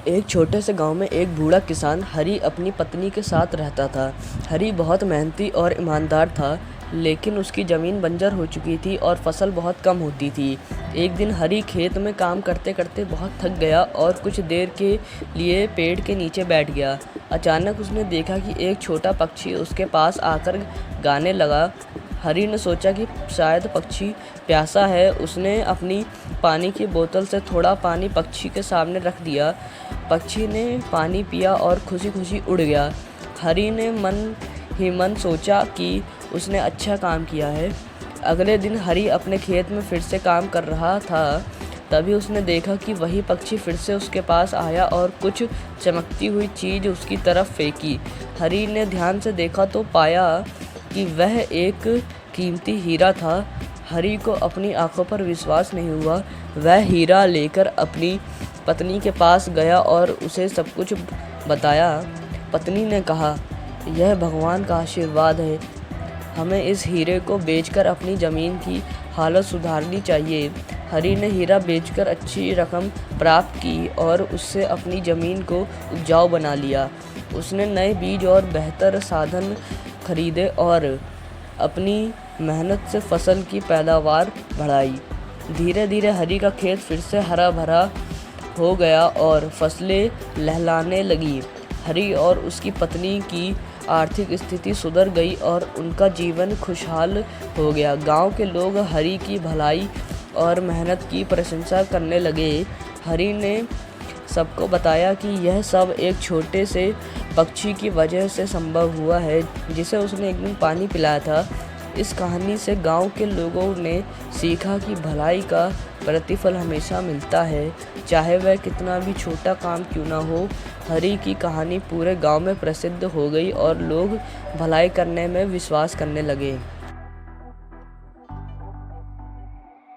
एक छोटे से गांव में एक बूढ़ा किसान हरी अपनी पत्नी के साथ रहता था। हरी बहुत मेहनती और ईमानदार था, लेकिन उसकी ज़मीन बंजर हो चुकी थी और फसल बहुत कम होती थी। एक दिन हरी खेत में काम करते करते बहुत थक गया और कुछ देर के लिए पेड़ के नीचे बैठ गया। अचानक उसने देखा कि एक छोटा पक्षी उसके पास आकर गाने लगा। हरी ने सोचा कि शायद पक्षी प्यासा है। उसने अपनी पानी की बोतल से थोड़ा पानी पक्षी के सामने रख दिया। पक्षी ने पानी पिया और खुशी खुशी उड़ गया। हरी ने मन ही मन सोचा कि उसने अच्छा काम किया है। अगले दिन हरी अपने खेत में फिर से काम कर रहा था। तभी उसने देखा कि वही पक्षी फिर से उसके पास आया और कुछ चमकती हुई चीज़ उसकी तरफ फेंकी। हरी ने ध्यान से देखा तो पाया कि वह एक कीमती हीरा था। हरी को अपनी आंखों पर विश्वास नहीं हुआ। वह हीरा लेकर अपनी पत्नी के पास गया और उसे सब कुछ बताया। पत्नी ने कहा, यह भगवान का आशीर्वाद है। हमें इस हीरे को बेचकर अपनी ज़मीन की हालत सुधारनी चाहिए। हरी ने हीरा बेचकर अच्छी रकम प्राप्त की और उससे अपनी ज़मीन को उपजाऊ बना लिया। उसने नए बीज और बेहतर साधन खरीदे और अपनी मेहनत से फसल की पैदावार बढ़ाई। धीरे धीरे हरी का खेत फिर से हरा भरा हो गया और फसलें लहलाने लगी। हरी और उसकी पत्नी की आर्थिक स्थिति सुधर गई और उनका जीवन खुशहाल हो गया। गांव के लोग हरी की भलाई और मेहनत की प्रशंसा करने लगे। हरी ने सबको बताया कि यह सब एक छोटे से पक्षी की वजह से संभव हुआ है, जिसे उसने एक दिन पानी पिलाया था। इस कहानी से गांव के लोगों ने सीखा कि भलाई का प्रतिफल हमेशा मिलता है, चाहे वह कितना भी छोटा काम क्यों ना हो। हरी की कहानी पूरे गांव में प्रसिद्ध हो गई और लोग भलाई करने में विश्वास करने लगे।